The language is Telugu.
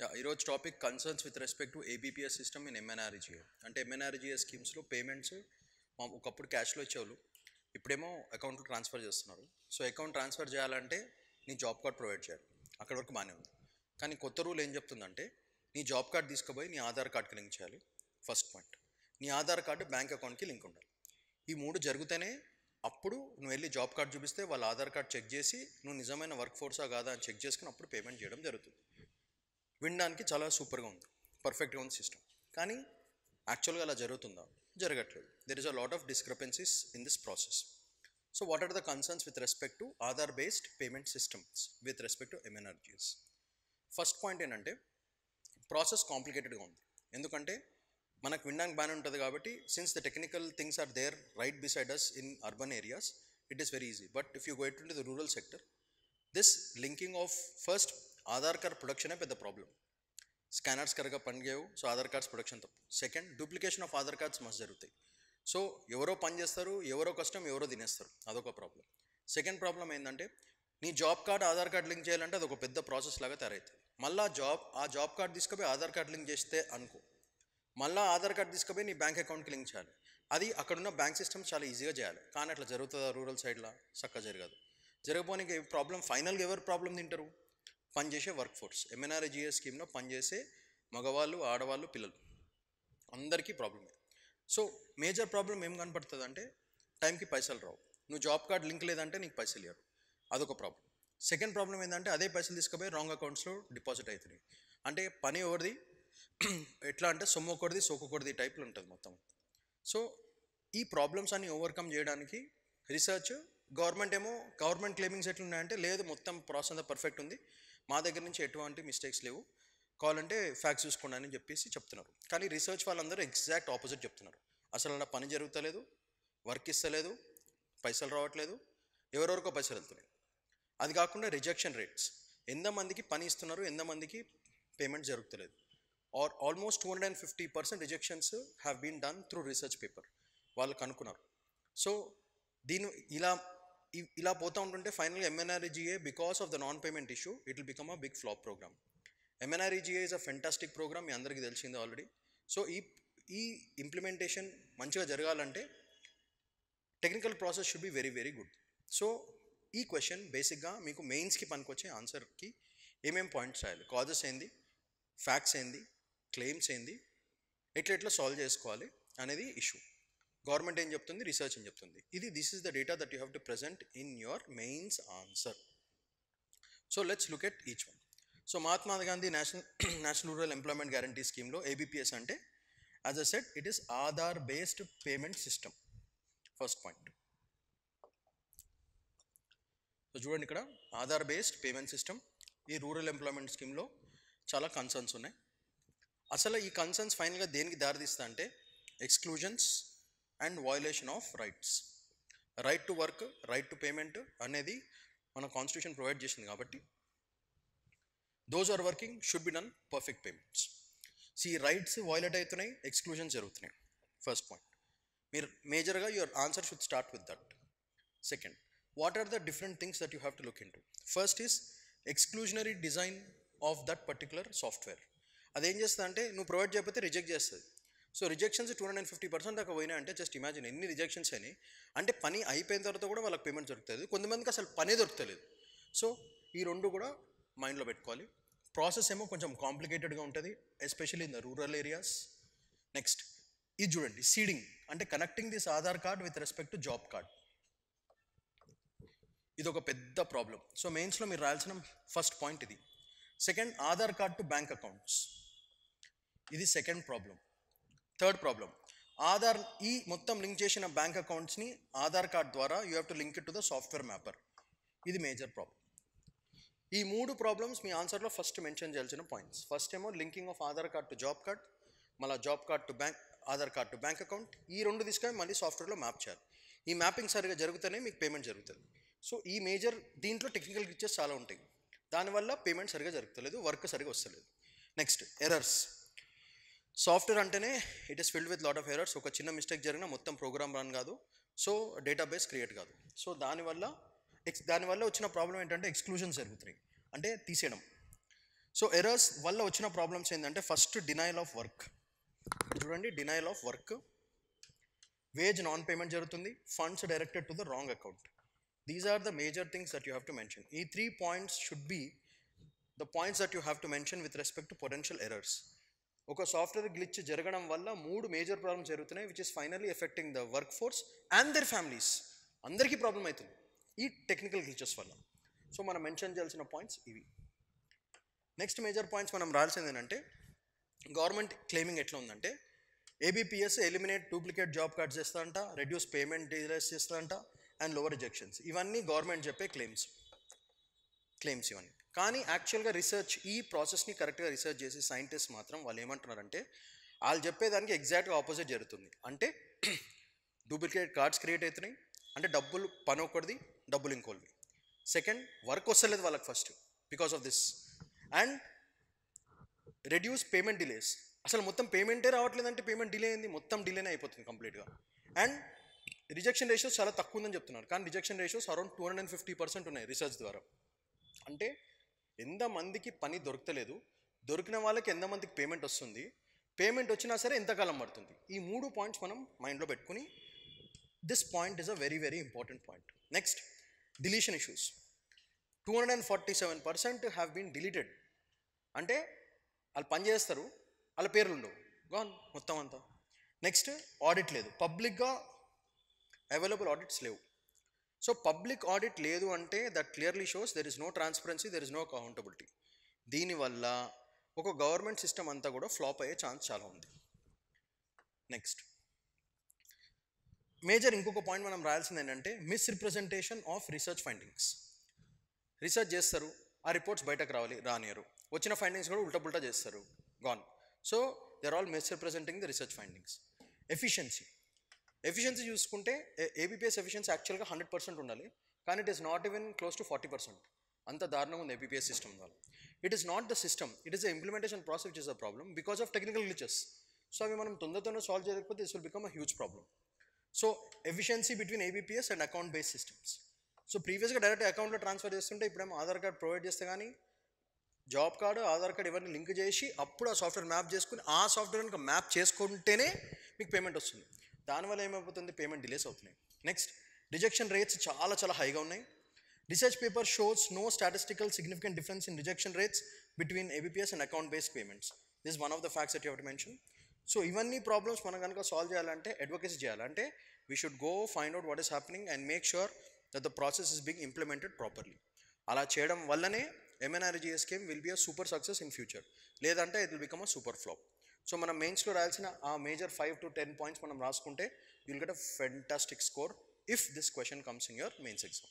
ఈరోజు topic concerns with respect to ABPS system in MNREGA. అంటే ఎంఎన్ఆర్ఈజీఏ స్కీమ్స్లో పేమెంట్స్ ఒకప్పుడు క్యాష్లో ఇచ్చేవాళ్ళు, ఇప్పుడేమో అకౌంట్లో ట్రాన్స్ఫర్ చేస్తున్నారు. సో అకౌంట్ ట్రాన్స్ఫర్ చేయాలంటే నీ జాబ్ కార్డ్ ప్రొవైడ్ చేయాలి. అక్కడ వరకు బాగానే ఉంది. కానీ కొత్త రూల్ ఏం చెప్తుందంటే నీ జాబ్ కార్డ్ తీసుకుపోయి నీ ఆధార్ కార్డ్కి లింక్ చేయాలి. ఫస్ట్ పాయింట్, నీ ఆధార్ కార్డు బ్యాంక్ అకౌంట్కి లింక్ ఉండాలి. ఈ మూడు జరిగితేనే అప్పుడు నువ్వు వెళ్ళి జాబ్ కార్డ్ చూపిస్తే వాళ్ళ ఆధార్ కార్డ్ చెక్ చేసి నువ్వు నిజమైన వర్క్ ఫోర్సా కాదా అని చెక్ చేసుకుని అప్పుడు పేమెంట్ చేయడం జరుగుతుంది. వినడానికి చాలా సూపర్గా ఉంది, పర్ఫెక్ట్గా ఉంది సిస్టమ్. కానీ యాక్చువల్గా అలా జరుగుతుందా? జరగట్లేదు. There is a lot of discrepancies in this process. So what are the concerns with respect to Aadhaar based payment systems with respect to MNRGS? First point ఏంటంటే ప్రాసెస్ కాంప్లికేటెడ్గా ఉంది. ఎందుకంటే మనకు వినడానికి బాగానే ఉంటుంది కాబట్టి since the technical things are there right beside us in urban areas it is very easy. But if you go to the rural sector, this linking of first Aadhaar card ప్రొడక్షనే పెద్ద ప్రాబ్లం. స్కానర్స్ కరెక్ట్గా పనిచేయవు, సో ఆధార్ కార్డ్స్ ప్రొడక్షన్ తప్పు. Second, duplication of Aadhaar cards మస్తు జరుగుతాయి. సో ఎవరో పని చేస్తారు, ఎవరో కష్టం ఎవరో తినేస్తారు, అదొక ప్రాబ్లం. సెకండ్ ప్రాబ్లం ఏంటంటే నీ job card Aadhaar card link చేయాలంటే అదొక పెద్ద ప్రాసెస్ లాగా తయారవుతుంది. మళ్ళీ ఆ జాబ్ కార్డ్ తీసుకుపోయి ఆధార్ కార్డ్ లింక్ చేస్తే అనుకో, మళ్ళీ ఆధార్ కార్డ్ తీసుకుపోయి నీ బ్యాంక్ అకౌంట్కి లింక్ చేయాలి. అది అక్కడున్న బ్యాంక్ సిస్టమ్ చాలా ఈజీగా చేయాలి. కానీ అట్లా జరుగుతుందా రూరల్ సైడ్లో? చక్కగా జరగదు. జరగపోనికి ప్రాబ్లం ఫైనల్గా ఎవరు ప్రాబ్లం తింటారు? పనిచేసే వర్క్ ఫోర్స్. ఎంఎన్ఆర్ఈజీఏ స్కీమ్లో పనిచేసే మగవాళ్ళు, ఆడవాళ్ళు, పిల్లలు అందరికీ ప్రాబ్లమే. సో మేజర్ ప్రాబ్లం ఏం కనపడుతుంది అంటే టైంకి పైసలు రావు. నువ్వు జాబ్ కార్డ్ లింక్ లేదంటే నీకు పైసలు ఇవ్వరు, అదొక ప్రాబ్లం. సెకండ్ ప్రాబ్లం ఏంటంటే అదే పైసలు తీసుకుపోయి రాంగ్ అకౌంట్స్లో డిపాజిట్ అవుతున్నాయి. అంటే పని ఎవరిది, ఎట్లా అంటే సొమ్ము ఒకటిది సోకొకటిది టైప్లో ఉంటుంది మొత్తం. సో ఈ ప్రాబ్లమ్స్ అన్ని ఓవర్కమ్ చేయడానికి రీసెర్చ్, గవర్నమెంట్ క్లెయిమింగ్స్ ఎట్లున్నాయంటే లేదు మొత్తం ప్రాసెస్ అంతా పర్ఫెక్ట్ ఉంది, మా దగ్గర నుంచి ఎటువంటి మిస్టేక్స్ లేవు, కావాలంటే ఫ్యాక్ట్స్ చూసుకోండి అని చెప్పేసి చెప్తున్నారు. కానీ రీసెర్చ్ వాళ్ళందరూ ఎగ్జాక్ట్ ఆపోజిట్ చెప్తున్నారు. అసలు అలా పని జరుగుతలేదు, వర్క్ ఇస్తలేదు, పైసలు రావట్లేదు, ఎవరెవరికో పైసలు వెళ్తున్నాయి. అది కాకుండా రిజెక్షన్ రేట్స్, ఎంతమందికి పని ఇస్తున్నారు, ఎంతమందికి పేమెంట్ జరుగుతలేదు. Almost 250% rejections have been done through research paper, వాళ్ళు కనుక్కున్నారు. సో దీని ఇలా పోతూ ఉంటుంటే ఫైనల్గా MNREGA because of the non payment issue it will become a big flop program. MNREGA is a fantastic program, మీ అందరికీ తెలిసిందే ఆల్రెడీ. సో ఈ ఇంప్లిమెంటేషన్ మంచిగా జరగాలంటే technical process should be very very good. So ఈ క్వశ్చన్ బేసిక్గా మీకు మెయిన్స్కి పనికొచ్చే ఆన్సర్కి ఏమేమి పాయింట్స్ రాయాలి, కాజెస్ ఏంది, ఫ్యాక్ట్స్ ఏంది, క్లెయిమ్స్ ఏంది, ఎట్లా సాల్వ్ చేసుకోవాలి అనేది ఇష్యూ. గవర్నమెంట్ ఏం చెప్తుంది, రీసెర్చ్ ఏం చెప్తుంది, this is the data that you have to present in your mains answer. So let's look at each one. So Mahatma Gandhi national rural employment guarantee స్కీమ్లో ఏబిపిఎస్ అంటే, as a set, it is Aadhaar based payment system. First point. So చూడండి, ఇక్కడ ఆధార్ బేస్డ్ పేమెంట్ సిస్టమ్ ఈ రూరల్ ఎంప్లాయ్మెంట్ స్కీమ్లో చాలా కన్సర్న్స్ ఉన్నాయి. అసలు ఈ కన్సర్న్స్ ఫైనల్గా దేనికి దారితీస్తా అంటే exclusions and violation of rights. Right to work, right to payment అనేది మన కాన్స్టిట్యూషన్ ప్రొవైడ్ చేసింది కాబట్టి those are working should be done perfect payments. ఈ రైట్స్ వయలేట్ అవుతున్నాయి, ఎక్స్క్లూజన్స్ జరుగుతున్నాయి. First point. మీరు మేజర్గా your answer should start with that. Second, what are the different things that you have to look into? First is exclusionary design of that particular software. అదేం చేస్తుంది అంటే నువ్వు ప్రొవైడ్ చేయకపోతే రిజెక్ట్ చేస్తుంది. సో రిజెక్షన్స్ 250% దాకా పోయినా అంటే జస్ట్ ఇమాజిన్ ఎన్ని రిజెక్షన్స్ అని. అంటే పని అయిపోయిన తర్వాత కూడా వాళ్ళకి పేమెంట్ దొరుకుతుంది, కొంతమందికి అసలు పనే దొరుకుతలేదు. సో ఈ రెండు కూడా మైండ్లో పెట్టుకోవాలి. ప్రాసెస్ ఏమో కొంచెం కాంప్లికేటెడ్గా ఉంటుంది, especially in the rural areas. Next ఇది చూడండి, సీడింగ్ అంటే connecting this Aadhaar card with respect to job card. ఇది ఒక పెద్ద ప్రాబ్లం. సో మెయిన్స్లో మీరు రాయాల్సిన ఫస్ట్ పాయింట్ ఇది. Second, Aadhaar card to bank accounts, ఇది second problem. Third problem, Aadhaar ఈ మొత్తం లింక్ చేసిన బ్యాంక్ అకౌంట్స్ని ఆధార్ కార్డ్ ద్వారా you have to link it to the software mapper, ఇది మేజర్ ప్రాబ్లం. ఈ మూడు ప్రాబ్లమ్స్ మీ ఆన్సర్లో ఫస్ట్ మెన్షన్ చేయాల్సిన పాయింట్స్. ఫస్ట్ ఏమో linking of Aadhaar card to job card, మళ్ళీ job card to bank, Aadhaar card to bank account, ఈ రెండు తీసుకొని మళ్ళీ సాఫ్ట్వేర్లో మ్యాప్ చేయాలి. ఈ మ్యాపింగ్ సరిగా జరుగుతూనే మీకు పేమెంట్ జరుగుతుంది. సో ఈ మేజర్ దీంట్లో టెక్నికల్ గ్లిచెస్ చాలా ఉంటాయి, దానివల్ల పేమెంట్ సరిగా జరుగుతలేదు, వర్క్ సరిగా వస్తలేదు. Next, errors. సాఫ్ట్వేర్ అంటేనే it is filled with lot of errors. ఒక చిన్న మిస్టేక్ జరిగినా మొత్తం ప్రోగ్రామ్ రన్ కాదు, సో డేటాబేస్ క్రియేట్ కాదు. సో దానివల్ల వచ్చిన ప్రాబ్లం ఏంటంటే ఎక్స్క్లూజన్స్ జరుగుతున్నాయి, అంటే తీసేయడం. సో ఎర్రర్స్ వల్ల వచ్చిన ప్రాబ్లమ్స్ ఏంటంటే ఫస్ట్ డినైల్ ఆఫ్ వర్క్. చూడండి, denial of work, wage non payment జరుగుతుంది, funds directed to the wrong account. These are the major things that you have to mention. ఈ 3 points should be the points that you have to mention with respect to potential errors. ఒక సాఫ్ట్వేర్ గ్లిచ్ జరగడం వల్ల 3 మేజర్ ప్రాబ్లమ్స్ జరుగుతున్నాయి, which is finally affecting the work force and their families. అందరికీ ప్రాబ్లం అవుతుంది ఈ టెక్నికల్ గ్లిచెస్ వల్ల. సో మనం మెన్షన్ చేయాల్సిన పాయింట్స్ ఇవి. నెక్స్ట్ మేజర్ పాయింట్స్ మనం రాయాల్సింది ఏంటంటే, గవర్నమెంట్ క్లెయిమింగ్ ఎట్లా ఉందంటే, ABPS eliminate duplicate job cards చేస్తారంట, రెడ్యూస్ పేమెంట్ డిలేస్ చేస్తారంట, అండ్ లోవర్ రిజెక్షన్స్. ఇవన్నీ గవర్నమెంట్ చెప్పే క్లెయిమ్స్ ఇవన్నీ. కానీ యాక్చువల్గా రీసెర్చ్, ఈ ప్రాసెస్ని కరెక్ట్గా రీసెర్చ్ చేసి సైంటిస్ట్ మాత్రం వాళ్ళు ఏమంటున్నారంటే, వాళ్ళు చెప్పేదానికి ఎగ్జాక్ట్గా ఆపోజిట్ జరుగుతుంది. అంటే డూప్లికేట్ కార్డ్స్ క్రియేట్ అవుతున్నాయి, అంటే డబ్బులు పని ఒకటిది, డబ్బులు ఇంకోటివి. సెకండ్, వర్క్ వస్తలేదు వాళ్ళకి first because of this. And reduce payment delays, అసలు మొత్తం పేమెంటే రావట్లేదంటే పేమెంట్ డిలే అయింది, మొత్తం డిలేనే అయిపోతుంది కంప్లీట్గా. అండ్ రిజెక్షన్ రేషియోస్ చాలా తక్కువ ఉందని చెప్తున్నారు, కానీ రిజెక్షన్ రేషియోస్ అరౌండ్ 250% ఉన్నాయి రీసెర్చ్ ద్వారా. అంటే ఎంతమందికి పని దొరకలేదు, దొరికిన వాళ్ళకి ఎంతమందికి పేమెంట్ వస్తుంది, పేమెంట్ వచ్చినా సరే ఎంతకాలం పడుతుంది. ఈ 3 పాయింట్స్ మనం మైండ్లో పెట్టుకుని, this point is a very very important point. Next, deletion issues. 247% have been deleted. అంటే వాళ్ళు పని చేస్తారు, వాళ్ళ పేర్లు ఉండవు, గాన్ మొత్తం అంతా. నెక్స్ట్, ఆడిట్ లేదు, పబ్లిక్గా అవైలబుల్ ఆడిట్స్ లేవు. సో పబ్లిక్ ఆడిట్ లేదు అంటే that clearly shows there is no transparency, there is no accountability. దీనివల్ల ఒక గవర్నమెంట్ సిస్టమ్ అంతా కూడా ఫ్లాప్ అయ్యే ఛాన్స్ చాలా ఉంది. నెక్స్ట్ మేజర్ ఇంకొక పాయింట్ మనం రాయాల్సింది ఏంటంటే, misrepresentation of research findings. Research చేస్తారు, ఆ రిపోర్ట్స్ బయటకు రానియరు, వచ్చిన ఫైండింగ్స్ కూడా ఉల్టా చేస్తారు, గాన్. So they are all misrepresenting the research findings. Efficiency చూసుకుంటే ఏబిపిఎస్ ఎఫిషియన్సీ యాక్చువల్గా 100% ఉండాలి, కానీ it is not even close to 40%. అంత దారుణంగా ఉంది ఏబిపిఎస్ సిస్టమ్ వల్ల. It is not the system, it is the implementation process which is the problem because of technical glitches. So అవి మనం తొందరగా సాల్వ్ చేయకపోతే this will become a huge problem. So efficiency between ABPS and account based systems. So ప్రీవియస్గా డైరెక్ట్ అకౌంట్లో ట్రాన్స్ఫర్ చేస్తుంటే, ఇప్పుడేమో ఆధార్ కార్డ్ ప్రొవైడ్ చేస్తే కానీ జాబ్ కార్డు, ఆధార్ కార్డు ఇవన్నీ లింక్ చేసి అప్పుడు ఆ సాఫ్ట్వేర్ మ్యాప్ చేసుకుని, ఆ సాఫ్ట్వేర్ కనుక మ్యాప్ చేసుకుంటేనే మీకు పేమెంట్ వస్తుంది. దానివల్ల ఏమైపోతుంది, పేమెంట్ డిలేస్ అవుతున్నాయి. నెక్స్ట్, రిజెక్షన్ రేట్స్ చాలా హైగా ఉన్నాయి. Research paper shows no statistical significant difference in rejection rates between ABPS and account based payments. This one of the facts that you have to mention. So ఇవన్నీ ప్రాబ్లమ్స్ మనం కనుక సాల్వ్ చేయాలంటే, అడ్వకేసీ చేయాలంటే, we should go find out what is happening and make sure that the process is being implemented properly. అలా చేయడం వల్లనే MNREGA scheme will be a super success in future, లేదంటే it will become a super flop. So మనం మెయిన్స్లో రాయాల్సిన ఆ మేజర్ 5 to 10 పాయింట్స్ మనం రాసుకుంటే, you will get a fantastic score if this question comes in your mains exam.